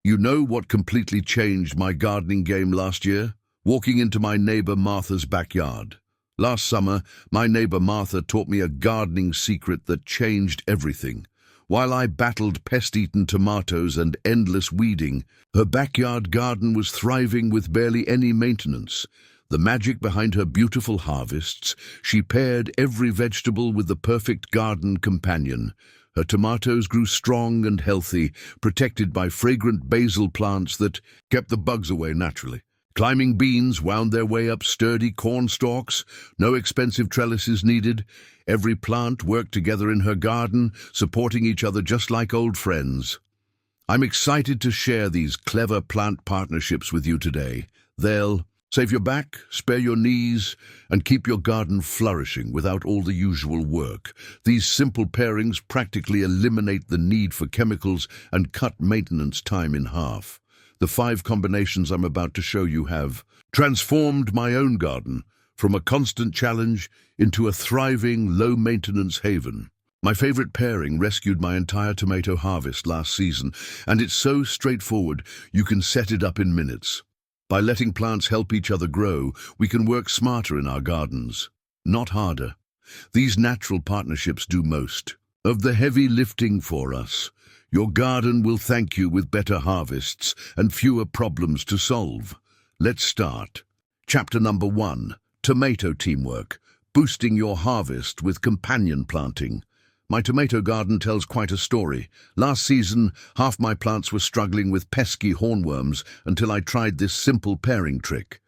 You know what completely changed my gardening game last year? Walking into my neighbor Martha's backyard. Last summer, my neighbor Martha taught me a gardening secret that changed everything. While I battled pest-eaten tomatoes and endless weeding, her backyard garden was thriving with barely any maintenance. The magic behind her beautiful harvests, she paired every vegetable with the perfect garden companion. Her tomatoes grew strong and healthy, protected by fragrant basil plants that kept the bugs away naturally. Climbing beans wound their way up sturdy corn stalks, no expensive trellises needed. Every plant worked together in her garden, supporting each other just like old friends. I'm excited to share these clever plant partnerships with you today. They'll save your back, spare your knees, and keep your garden flourishing without all the usual work. These simple pairings practically eliminate the need for chemicals and cut maintenance time in half. The 5 combinations I'm about to show you have transformed my own garden from a constant challenge into a thriving, low-maintenance haven. My favorite pairing rescued my entire tomato harvest last season, and it's so straightforward you can set it up in minutes. By letting plants help each other grow, we can work smarter in our gardens, not harder. These natural partnerships do most of the heavy lifting for us. Your garden will thank you with better harvests and fewer problems to solve. Let's start. Chapter number 1, Tomato Teamwork, Boosting Your Harvest with Companion Planting. My tomato garden tells quite a story. Last season, half my plants were struggling with pesky hornworms until I tried this simple pairing trick.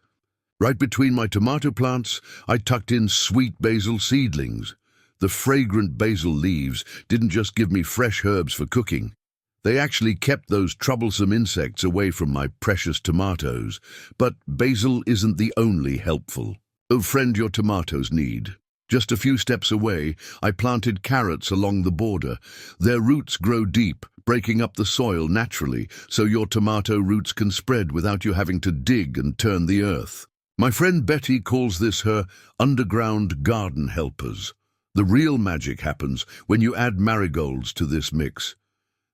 Right between my tomato plants, I tucked in sweet basil seedlings. The fragrant basil leaves didn't just give me fresh herbs for cooking. They actually kept those troublesome insects away from my precious tomatoes. But basil isn't the only helpful friend your tomatoes need. Just a few steps away, I planted carrots along the border. Their roots grow deep, breaking up the soil naturally, so your tomato roots can spread without you having to dig and turn the earth. My friend Betty calls this her underground garden helpers. The real magic happens when you add marigolds to this mix.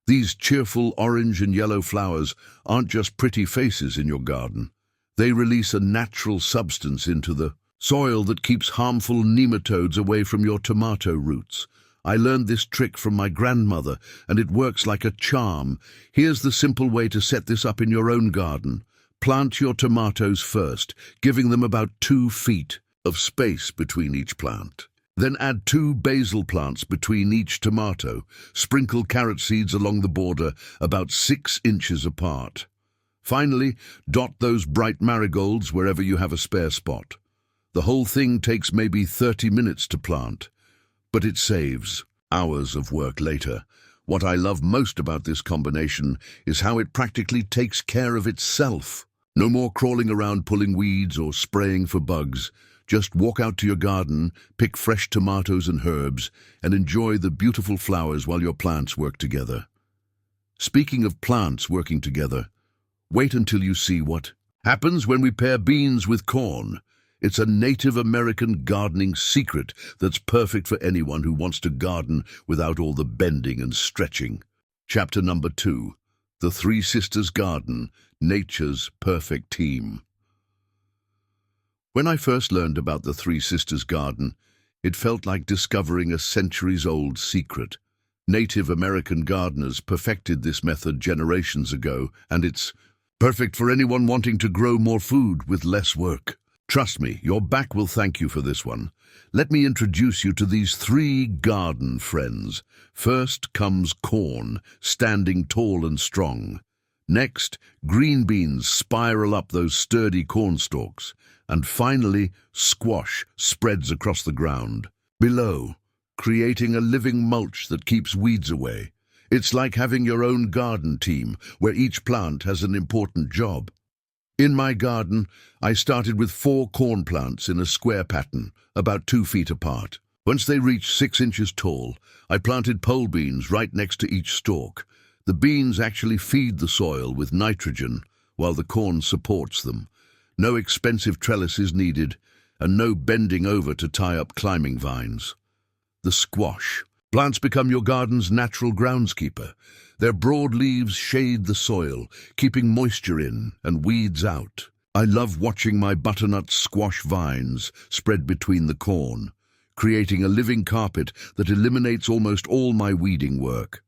These cheerful orange and yellow flowers aren't just pretty faces in your garden. They release a natural substance into the soil that keeps harmful nematodes away from your tomato roots. I learned this trick from my grandmother, and it works like a charm. Here's the simple way to set this up in your own garden. Plant your tomatoes first, giving them about 2 feet of space between each plant. Then add 2 basil plants between each tomato. Sprinkle carrot seeds along the border about 6 inches apart. Finally, dot those bright marigolds wherever you have a spare spot. The whole thing takes maybe 30 minutes to plant, but it saves hours of work later. What I love most about this combination is how it practically takes care of itself. No more crawling around pulling weeds or spraying for bugs. Just walk out to your garden, pick fresh tomatoes and herbs, and enjoy the beautiful flowers while your plants work together. Speaking of plants working together, wait until you see what happens when we pair beans with corn. It's a Native American gardening secret that's perfect for anyone who wants to garden without all the bending and stretching. Chapter number 2, The 3 Sisters Garden, Nature's Perfect Team. When I first learned about the 3 Sisters Garden, it felt like discovering a centuries-old secret. Native American gardeners perfected this method generations ago, and it's perfect for anyone wanting to grow more food with less work. Trust me, your back will thank you for this one. Let me introduce you to these 3 garden friends. First comes corn, standing tall and strong. Next, green beans spiral up those sturdy corn stalks. And finally, squash spreads across the ground below, creating a living mulch that keeps weeds away. It's like having your own garden team, where each plant has an important job. In my garden, I started with 4 corn plants in a square pattern, about 2 feet apart. Once they reached 6 inches tall, I planted pole beans right next to each stalk. The beans actually feed the soil with nitrogen, while the corn supports them. No expensive trellis is needed, and no bending over to tie up climbing vines. The squash Plants become your garden's natural groundskeeper. Their broad leaves shade the soil, keeping moisture in and weeds out. I love watching my butternut squash vines spread between the corn, creating a living carpet that eliminates almost all my weeding work.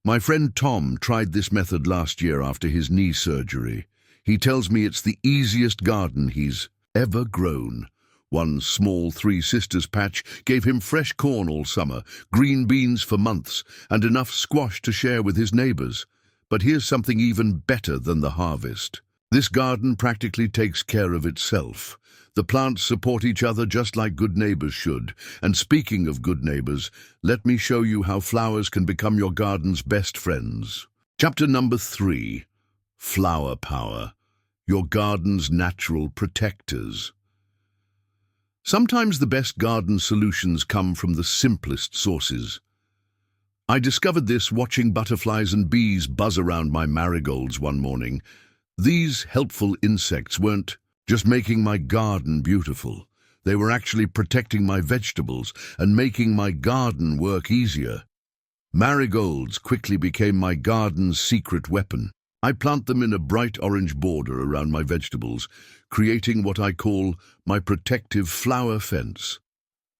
My friend Tom tried this method last year after his knee surgery. He tells me it's the easiest garden he's ever grown. One small Three Sisters patch gave him fresh corn all summer, green beans for months, and enough squash to share with his neighbors. But here's something even better than the harvest. This garden practically takes care of itself. The plants support each other just like good neighbors should. And speaking of good neighbors, let me show you how flowers can become your garden's best friends. Chapter number 3. Flower Power. Your garden's natural protectors. Sometimes the best garden solutions come from the simplest sources. I discovered this watching butterflies and bees buzz around my marigolds one morning. These helpful insects weren't just making my garden beautiful. They were actually protecting my vegetables and making my garden work easier. Marigolds quickly became my garden's secret weapon. I plant them in a bright orange border around my vegetables, creating what I call my protective flower fence.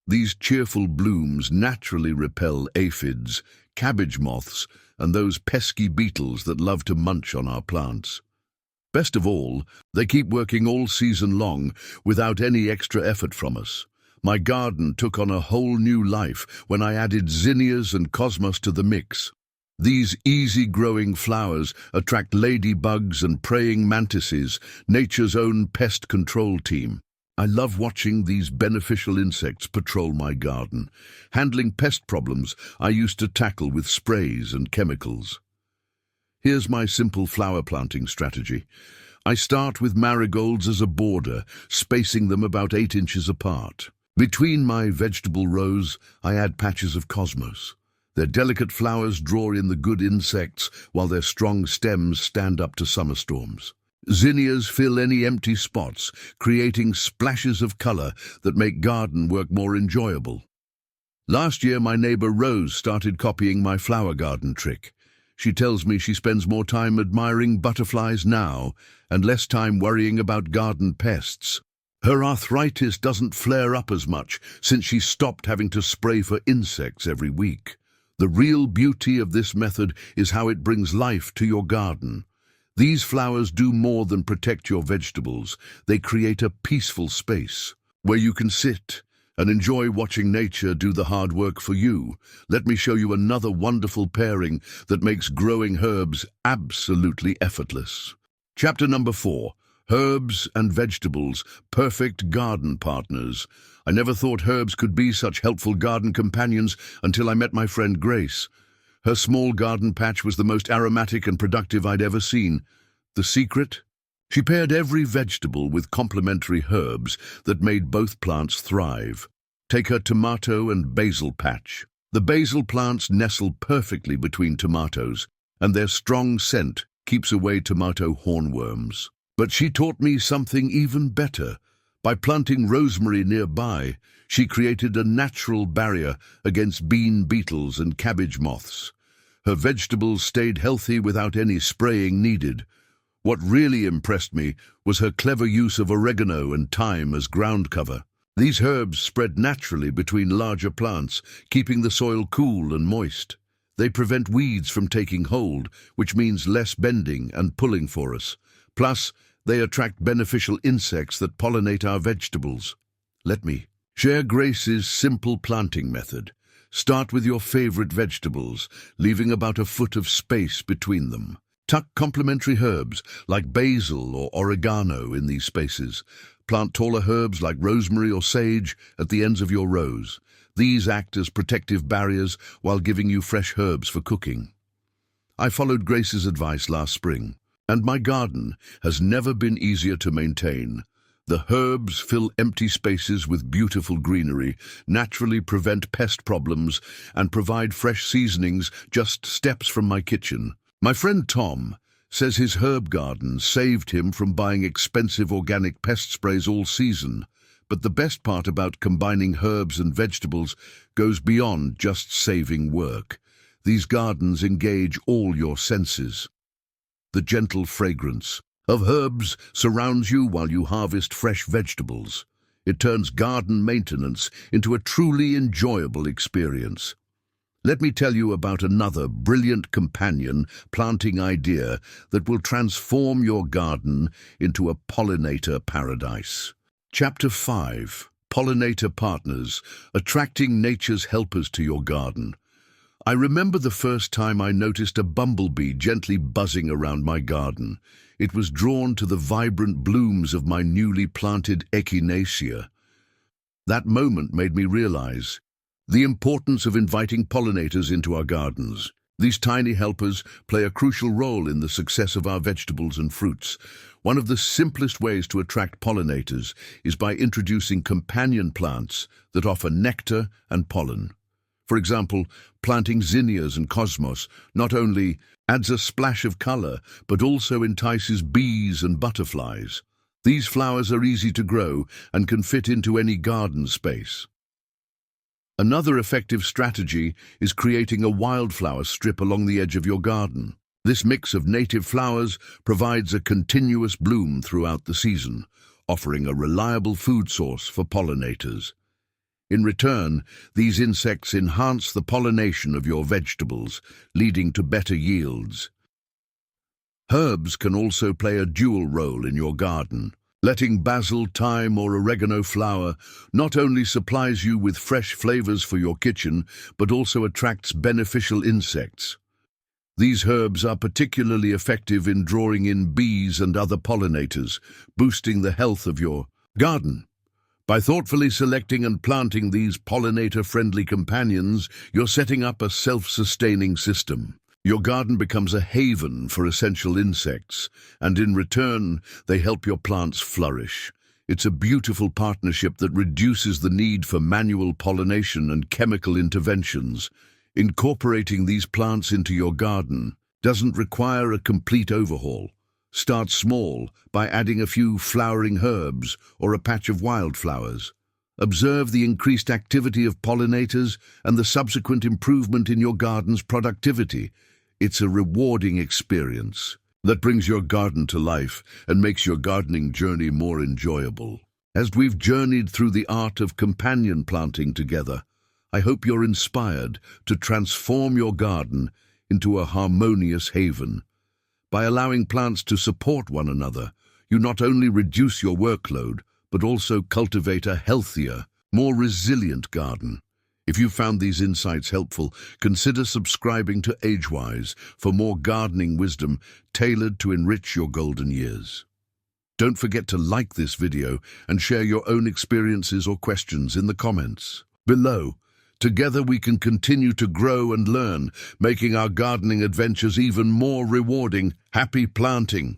These cheerful blooms naturally repel aphids, cabbage moths, and those pesky beetles that love to munch on our plants. Best of all, they keep working all season long without any extra effort from us. My garden took on a whole new life when I added zinnias and cosmos to the mix. These easy-growing flowers attract ladybugs and praying mantises, nature's own pest control team. I love watching these beneficial insects patrol my garden, handling pest problems I used to tackle with sprays and chemicals. Here's my simple flower planting strategy. I start with marigolds as a border, spacing them about 8 inches apart. Between my vegetable rows, I add patches of cosmos. Their delicate flowers draw in the good insects, while their strong stems stand up to summer storms. Zinnias fill any empty spots, creating splashes of color that make garden work more enjoyable. Last year, my neighbor Rose started copying my flower garden trick. She tells me she spends more time admiring butterflies now and less time worrying about garden pests. Her arthritis doesn't flare up as much since she stopped having to spray for insects every week. The real beauty of this method is how it brings life to your garden. These flowers do more than protect your vegetables. They create a peaceful space where you can sit and enjoy watching nature do the hard work for you. Let me show you another wonderful pairing that makes growing herbs absolutely effortless. Chapter number 4. Herbs and vegetables, perfect garden partners. I never thought herbs could be such helpful garden companions until I met my friend Grace. Her small garden patch was the most aromatic and productive I'd ever seen. The secret? She paired every vegetable with complementary herbs that made both plants thrive. Take her tomato and basil patch. The basil plants nestle perfectly between tomatoes, and their strong scent keeps away tomato hornworms. But she taught me something even better. By planting rosemary nearby, she created a natural barrier against bean beetles and cabbage moths. Her vegetables stayed healthy without any spraying needed. What really impressed me was her clever use of oregano and thyme as ground cover. These herbs spread naturally between larger plants, keeping the soil cool and moist. They prevent weeds from taking hold, which means less bending and pulling for us. Plus, they attract beneficial insects that pollinate our vegetables. Let me share Grace's simple planting method. Start with your favorite vegetables, leaving about a foot of space between them. Tuck complementary herbs like basil or oregano in these spaces. Plant taller herbs like rosemary or sage at the ends of your rows. These act as protective barriers while giving you fresh herbs for cooking. I followed Grace's advice last spring, and my garden has never been easier to maintain. The herbs fill empty spaces with beautiful greenery, naturally prevent pest problems, and provide fresh seasonings just steps from my kitchen. My friend Tom says his herb garden saved him from buying expensive organic pest sprays all season. But the best part about combining herbs and vegetables goes beyond just saving work. These gardens engage all your senses. The gentle fragrance of herbs surrounds you while you harvest fresh vegetables. It turns garden maintenance into a truly enjoyable experience. Let me tell you about another brilliant companion planting idea that will transform your garden into a pollinator paradise. Chapter 5. Pollinator Partners, Attracting Nature's Helpers to Your Garden. I remember the first time I noticed a bumblebee gently buzzing around my garden. It was drawn to the vibrant blooms of my newly planted echinacea. That moment made me realize the importance of inviting pollinators into our gardens. These tiny helpers play a crucial role in the success of our vegetables and fruits. One of the simplest ways to attract pollinators is by introducing companion plants that offer nectar and pollen. For example, planting zinnias and cosmos not only adds a splash of color, but also entices bees and butterflies. These flowers are easy to grow and can fit into any garden space. Another effective strategy is creating a wildflower strip along the edge of your garden. This mix of native flowers provides a continuous bloom throughout the season, offering a reliable food source for pollinators. In return, these insects enhance the pollination of your vegetables, leading to better yields. Herbs can also play a dual role in your garden. Letting basil, thyme, or oregano flower not only supplies you with fresh flavors for your kitchen, but also attracts beneficial insects. These herbs are particularly effective in drawing in bees and other pollinators, boosting the health of your garden. By thoughtfully selecting and planting these pollinator-friendly companions, you're setting up a self-sustaining system. Your garden becomes a haven for essential insects, and in return, they help your plants flourish. It's a beautiful partnership that reduces the need for manual pollination and chemical interventions. Incorporating these plants into your garden doesn't require a complete overhaul. Start small by adding a few flowering herbs or a patch of wildflowers. Observe the increased activity of pollinators and the subsequent improvement in your garden's productivity. It's a rewarding experience that brings your garden to life and makes your gardening journey more enjoyable. As we've journeyed through the art of companion planting together, I hope you're inspired to transform your garden into a harmonious haven. By allowing plants to support one another, you not only reduce your workload, but also cultivate a healthier, more resilient garden. If you found these insights helpful, consider subscribing to AgeWise for more gardening wisdom tailored to enrich your golden years. Don't forget to like this video and share your own experiences or questions in the comments below. Together we can continue to grow and learn, making our gardening adventures even more rewarding. Happy planting!